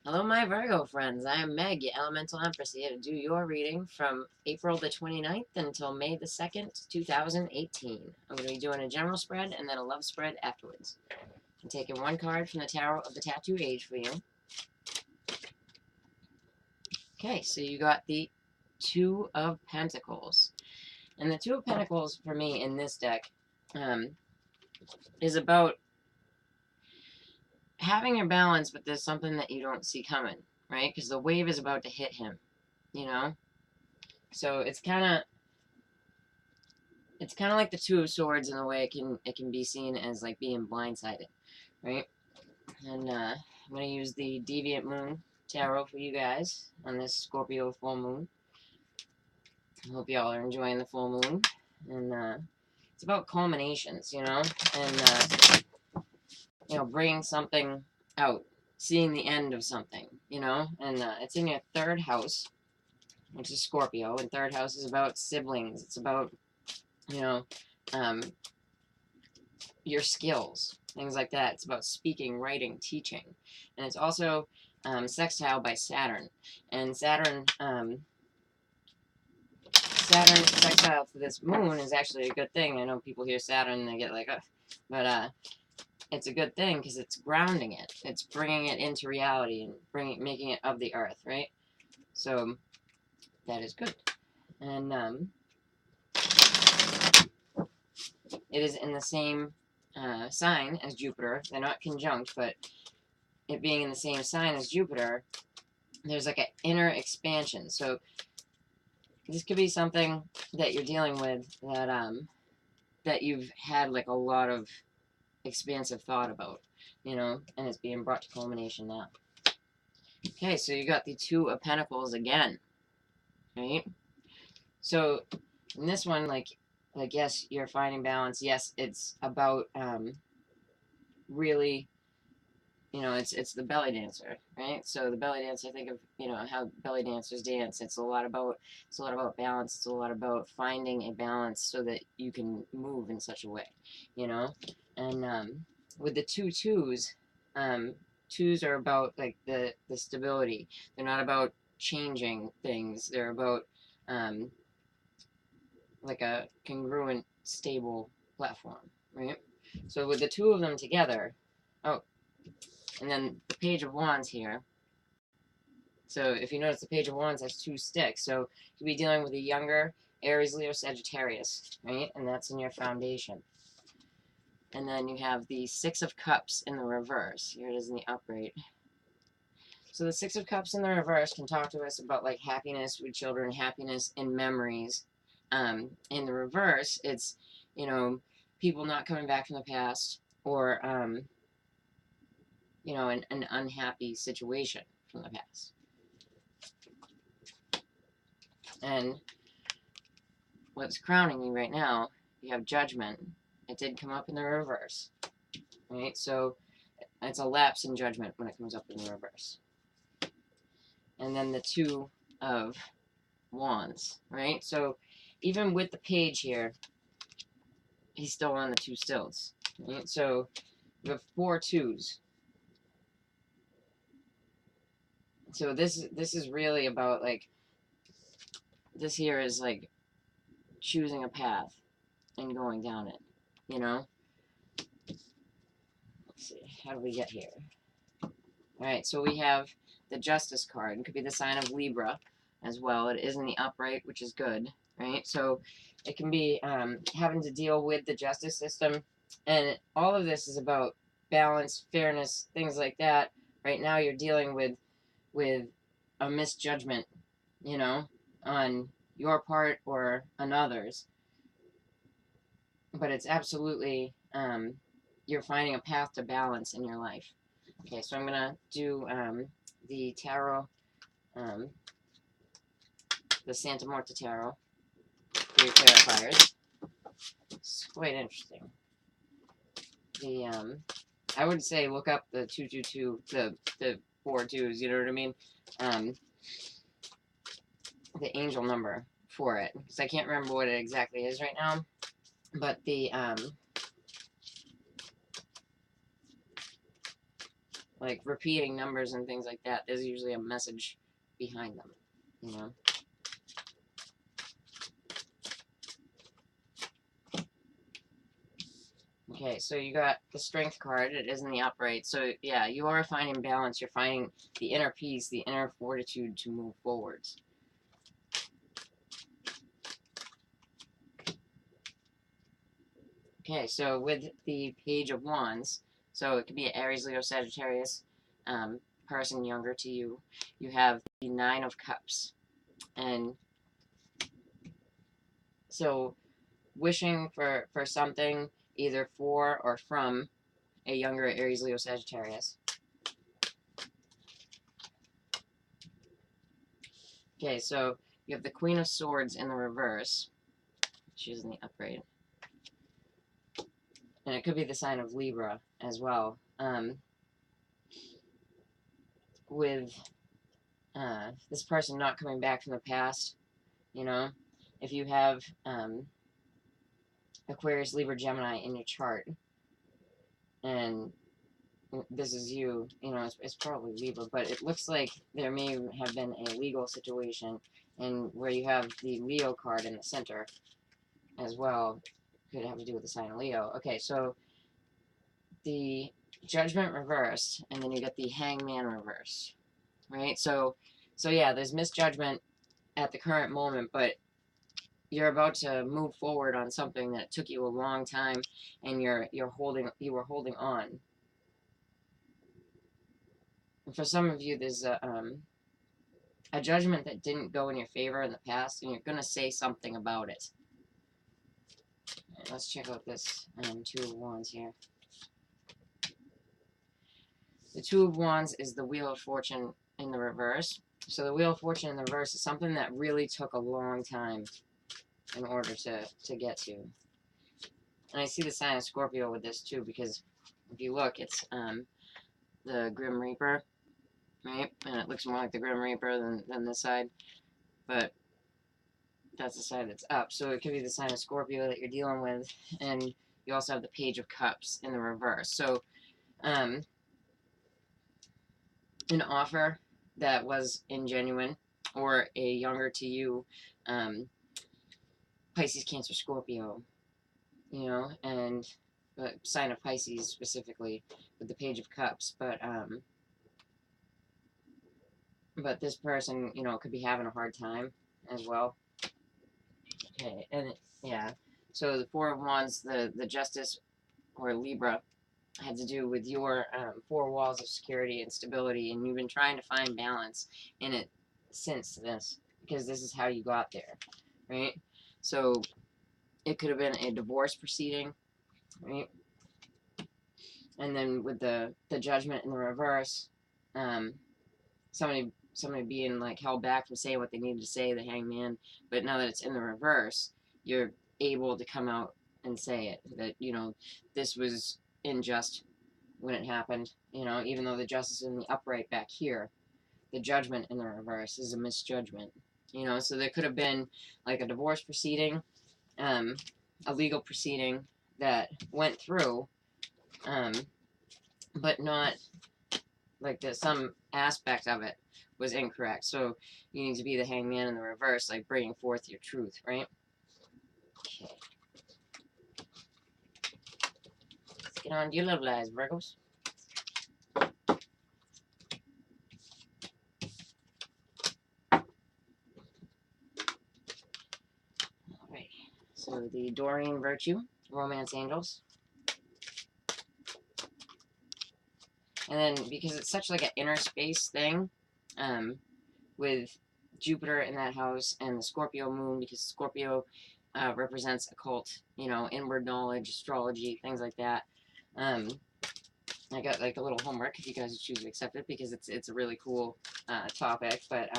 Hello, my Virgo friends. I am Meg, your Elemental Empress, here to do your reading from April the 29th until May the 2nd, 2018. I'm going to be doing a general spread and then a love spread afterwards. I'm taking one card from the Tarot of the Tattoo Age for you. Okay, so you got the Two of Pentacles. And the Two of Pentacles, for me, in this deck, is about having your balance, but there's something that you don't see coming, right? Because the wave is about to hit him, you know? So it's kind of like the Two of Swords in a way it can be seen as like being blindsided, right? And I'm gonna use the Deviant Moon Tarot for you guys on this Scorpio full moon. I hope y'all are enjoying the full moon, and it's about culminations, you know, and you know, bringing something out, seeing the end of something, you know, and it's in your third house, which is Scorpio, and third house is about siblings. It's about, you know, um, your skills, things like that. It's about speaking, writing, teaching. And it's also sextile by Saturn. And Saturn sextile to this moon is actually a good thing. I know people hear Saturn and they get like, ugh. But it's a good thing because it's grounding it. It's bringing it into reality and making it of the earth, right? So that is good. And it is in the same sign as Jupiter. They're not conjunct, but it being in the same sign as Jupiter, there's like an inner expansion. So this could be something that you're dealing with that you've had like a lot of expansive thought about, you know, and it's being brought to culmination now. Okay, so you got the Two of Pentacles again, right? So in this one, like yes, you're finding balance. Yes, it's about really, you know, it's the belly dancer, right? So the belly dancer, think of, you know, how belly dancers dance. It's a lot about balance. It's a lot about finding a balance so that you can move in such a way, you know. And with the two twos, twos are about like the stability. They're not about changing things. They're about like a congruent, stable platform, right? So with the two of them together, oh, and then the Page of Wands here. So if you notice, the Page of Wands has two sticks. So you'll be dealing with a younger Aries, Leo, Sagittarius, right? And that's in your foundation. And then you have the Six of Cups in the reverse. Here it is in the upright. So the Six of Cups in the reverse can talk to us about like happiness with children, happiness in memories. In the reverse, it's, you know, people not coming back from the past, or you know, an unhappy situation from the past. And what's crowning you right now, you have Judgment. It did come up in the reverse, right? So it's a lapse in judgment when it comes up in the reverse. And then the Two of Wands, right? So even with the page here, he's still on the two stilts, right? So you have four twos. So this is really about like, this here is like choosing a path and going down it, you know? Let's see, how do we get here? All right, so we have the Justice card. It could be the sign of Libra as well. It is in the upright, which is good, right? So it can be having to deal with the justice system, and all of this is about balance, fairness, things like that. Right now you're dealing with a misjudgment, you know, on your part or another's. But it's absolutely, you're finding a path to balance in your life. Okay, so I'm going to do the tarot, the Santa Marta Tarot for your clarifiers. It's quite interesting. The I would say look up the 222, the 4 twos, you know what I mean? The angel number for it, because I can't remember what it exactly is right now. But the like repeating numbers and things like that, there's usually a message behind them, you know. Okay, so you got the Strength card. It is in the upright. So, yeah, you are finding balance. You're finding the inner peace, the inner fortitude to move forwards. Okay, so with the Page of Wands, so it could be an Aries, Leo, Sagittarius person younger to you. You have the Nine of Cups. And so wishing for something either for or from a younger Aries, Leo, Sagittarius. Okay, so you have the Queen of Swords in the reverse. She's in the upright. And it could be the sign of Libra as well. With this person not coming back from the past, you know, if you have Aquarius, Libra, Gemini in your chart, and this is you, you know, it's probably Libra, but it looks like there may have been a legal situation, and where you have the Leo card in the center as well, could have to do with the sign of Leo. Okay, so the Judgment reversed, and then you get the Hangman reversed, right? So yeah, there's misjudgment at the current moment, but you're about to move forward on something that took you a long time, and you were holding on. And for some of you, there's a judgment that didn't go in your favor in the past, and you're gonna say something about it. Right, let's check out this Two of Wands here. The Two of Wands is the Wheel of Fortune in the reverse. So the Wheel of Fortune in the reverse is something that really took a long time in order to get to. And I see the sign of Scorpio with this too, because if you look, it's the Grim Reaper, right? And it looks more like the Grim Reaper than this side, but that's the side that's up. So it could be the sign of Scorpio that you're dealing with, and you also have the Page of Cups in the reverse. So an offer that was ingenuine, or a younger to you Pisces, Cancer, Scorpio, you know, and sign of Pisces specifically with the Page of Cups, but this person, you know, could be having a hard time as well. Okay, and yeah, so the Four of Wands, the Justice or Libra, had to do with your four walls of security and stability, and you've been trying to find balance in it since this, because this is how you got there, right? So it could have been a divorce proceeding, right? And then with the Judgment in the reverse, somebody being like held back from saying what they needed to say, the Hangman, but now that it's in the reverse, you're able to come out and say it, that, you know, this was unjust when it happened, you know, even though the Justice is in the upright back here, the Judgment in the reverse is a misjudgment, you know. So there could have been like a divorce proceeding, a legal proceeding that went through, but not like some aspect of it was incorrect. So you need to be the Hangman in the reverse, like bringing forth your truth, right? Okay. Let's get on to your love lives, Virgos. Alright. So the Doreen Virtue, Romance Angels. And then, because it's such like an inner space thing, with Jupiter in that house and the Scorpio moon, because Scorpio represents occult, you know, inward knowledge, astrology, things like that. I got like a little homework if you guys choose to accept it, because it's a really cool topic. But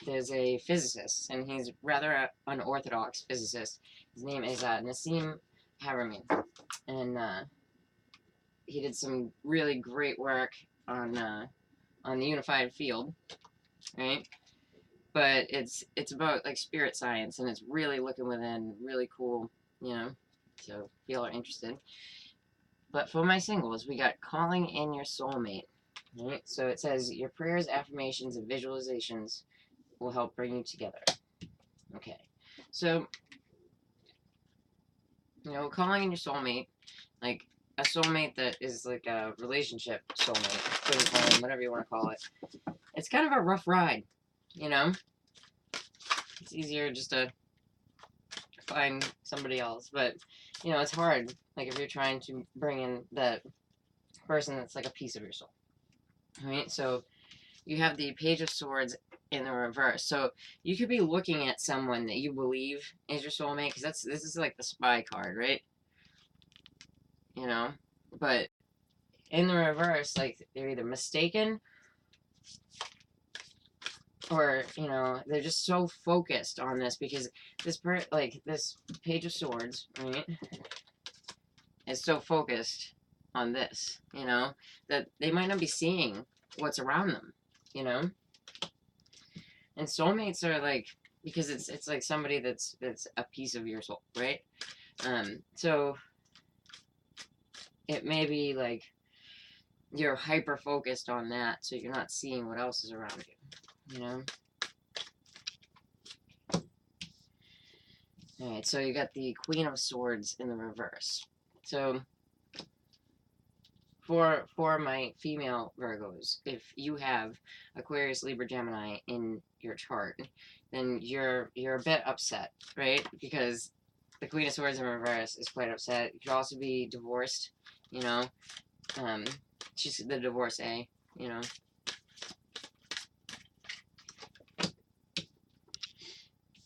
there's a physicist, and he's rather unorthodox physicist. His name is Nassim Haramein, and he did some really great work on the unified field, right? But it's about like spirit science, and it's really looking within, really cool, you know. So if you all are interested, But for my singles, we got calling in your soulmate. Right? So it says your prayers, affirmations, and visualizations will help bring you together. Okay. So, you know, calling in your soulmate, like a soulmate that is like a relationship soulmate, twin flame, whatever you want to call it. It's kind of a rough ride, you know? It's easier just to find somebody else, but, you know, it's hard. Like if you're trying to bring in that person that's like a piece of your soul. Right? So you have the Page of Swords in the reverse. So you could be looking at someone that you believe is your soulmate, because this is like the spy card, right? You know? But in the reverse, like they're either mistaken or, you know, they're just so focused on this because this this Page of Swords, right, is so focused on this, you know, that they might not be seeing what's around them, you know? And soulmates are like, because it's like somebody that's a piece of your soul, right? So it may be like you're hyper focused on that, so you're not seeing what else is around you, you know? Alright, so you got the Queen of Swords in the reverse. So for my female Virgos, if you have Aquarius, Libra, Gemini in your chart, then you're a bit upset, right? Because the Queen of Swords in reverse is quite upset. You could also be divorced, you know. She's the divorcee, you know.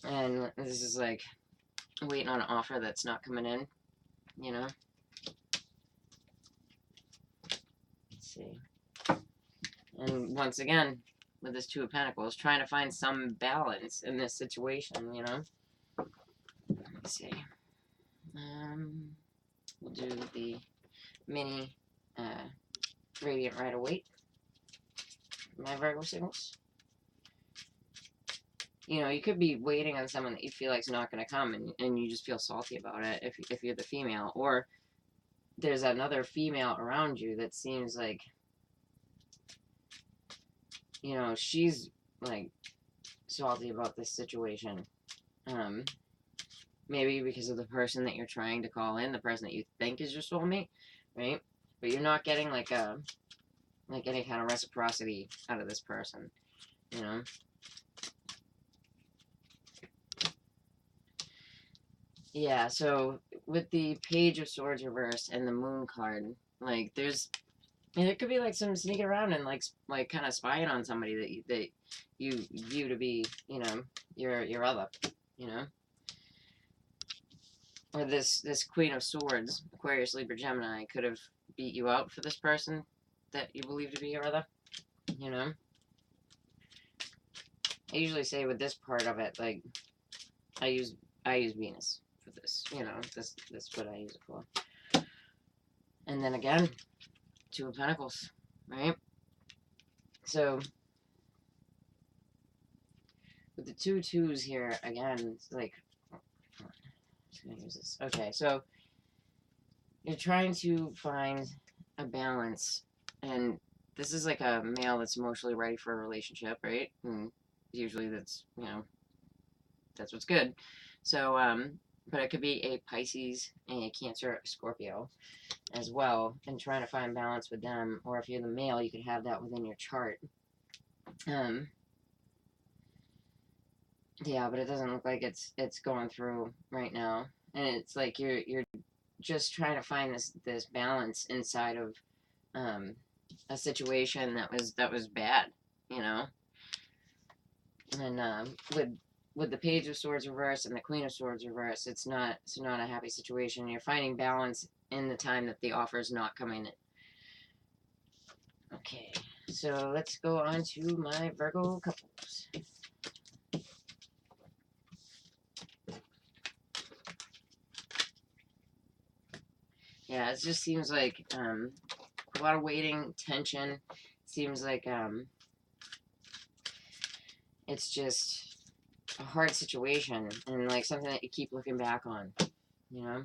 And this is like waiting on an offer that's not coming in, you know. Let's see. And once again, with this Two of Pentacles, trying to find some balance in this situation, you know. Let's see. We'll do the mini Radiant Rider-Waite. My Virgo singles. You know, you could be waiting on someone that you feel like is not going to come, and you just feel salty about it if you're the female. Or there's another female around you that seems like, you know, she's like salty about this situation. Maybe because of the person that you're trying to call in, the person that you think is your soulmate, right? But you're not getting like any kind of reciprocity out of this person, you know? Yeah, so with the Page of Swords reversed and the Moon card, like there could be like some sneaking around and like kind of spying on somebody that you view to be, you know, your other, you know. Or this Queen of Swords, Aquarius, Libra, Gemini, could have beat you out for this person that you believe to be your other, you know. I usually say with this part of it, like I use Venus for this, you know. That's what I use it for. And then again, Two of Pentacles, right? So with the 2 2s here again, it's like, I'm just gonna use this. Okay, so you're trying to find a balance, and this is like a male that's emotionally ready for a relationship, right? And usually that's, you know, that's what's good. So, but it could be a Pisces, a Cancer, a Scorpio as well, and trying to find balance with them. Or if you're the male, you could have that within your chart. Yeah, but it doesn't look like it's going through right now, and it's like you're just trying to find this balance inside of a situation that was bad, you know. And with the Page of Swords reversed and the Queen of Swords reversed, it's not a happy situation. You're finding balance in the time that the offer is not coming in. Okay, so let's go on to my Virgo couples. Yeah, it just seems like a lot of waiting, tension. Seems like it's just a hard situation and like something that you keep looking back on, you know?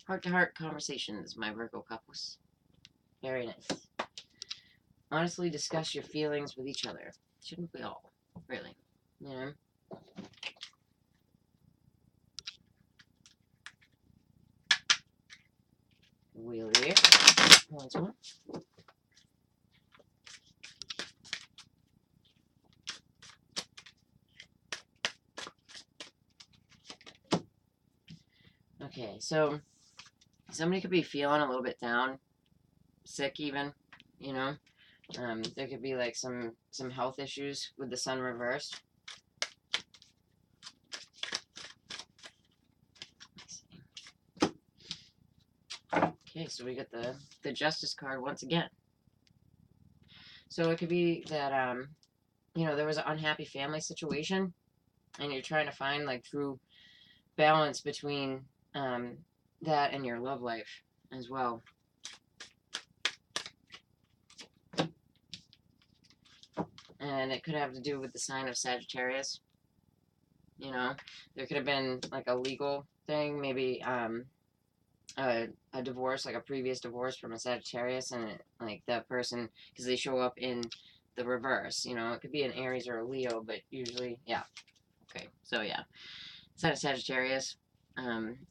Heart-to-heart conversations, my Virgo couples. Very nice. Honestly discuss your feelings with each other. Shouldn't we all? Really. You know? Wheel here. Once more. Okay, so somebody could be feeling a little bit down, sick even, you know. There could be like some health issues with the sun reversed. Okay, so we get the Justice card once again. So it could be that you know, there was an unhappy family situation, and you're trying to find like true balance between that and your love life as well. And it could have to do with the sign of Sagittarius. You know, there could have been like a legal thing, maybe a divorce, like a previous divorce from a Sagittarius, and like that person, because they show up in the reverse. You know, it could be an Aries or a Leo, but usually, yeah. Okay, so yeah, sign of Sagittarius.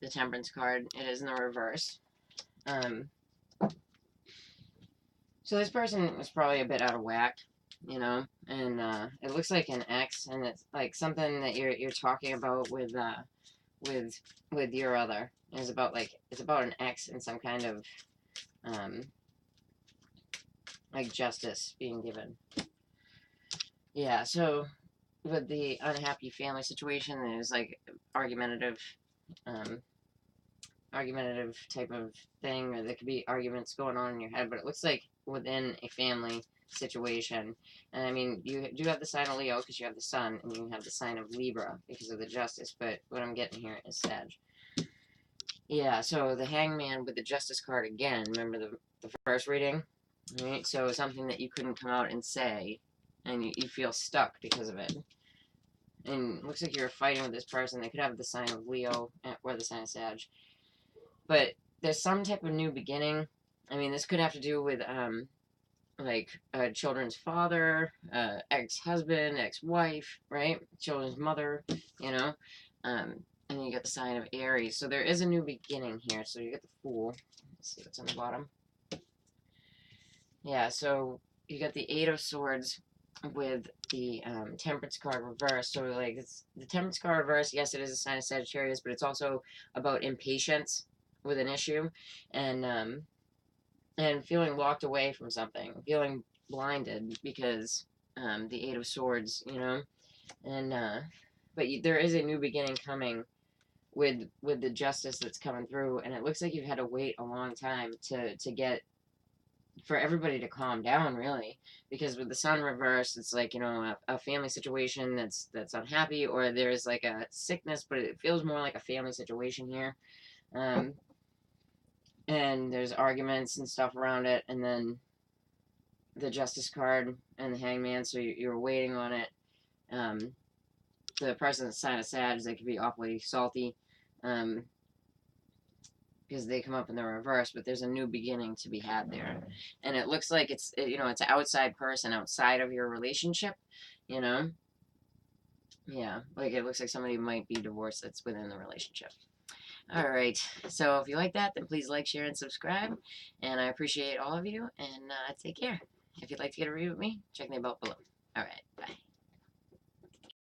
The Temperance card, it is in the reverse. So this person was probably a bit out of whack, you know, and it looks like an ex, and it's like something that you're talking about with your other. It's about like it's about an ex and some kind of like justice being given. Yeah, so with the unhappy family situation, there's like argumentative type of thing, or there could be arguments going on in your head, but it looks like within a family situation. And I mean, you do have the sign of Leo because you have the sun, and you have the sign of Libra because of the Justice, but what I'm getting here is Sag. Yeah, so the Hangman with the Justice card again, remember the first reading? Right, so something that you couldn't come out and say, and you feel stuck because of it. And it looks like you're fighting with this person. They could have the sign of Leo or the sign of Sag. But there's some type of new beginning. I mean, this could have to do with like a children's father, ex-husband, ex-wife, right? Children's mother, you know. And you get the sign of Aries. So there is a new beginning here. So you get the Fool. Let's see what's on the bottom. Yeah, so you got the Eight of Swords with the Temperance card reversed. So like it's the Temperance card reversed. Yes, it is a sign of Sagittarius, but it's also about impatience with an issue, and feeling locked away from something, feeling blinded because the Eight of Swords, you know, and but there is a new beginning coming with the justice that's coming through, and it looks like you've had to wait a long time to get for everybody to calm down, really, because with the sun reversed, it's like, you know, a family situation that's unhappy, or there's like a sickness, but it feels more like a family situation here. And there's arguments and stuff around it, and then the Justice card and the Hangman, so you're waiting on it. The person that's sign of Sag, they can be awfully salty, because they come up in the reverse, but there's a new beginning to be had there. And it looks like it's, you know, it's an outside person outside of your relationship, you know? Yeah, like it looks like somebody might be divorced that's within the relationship. All right, so if you like that, then please like, share, and subscribe. And I appreciate all of you, and take care. If you'd like to get a review with me, check me out below. All right.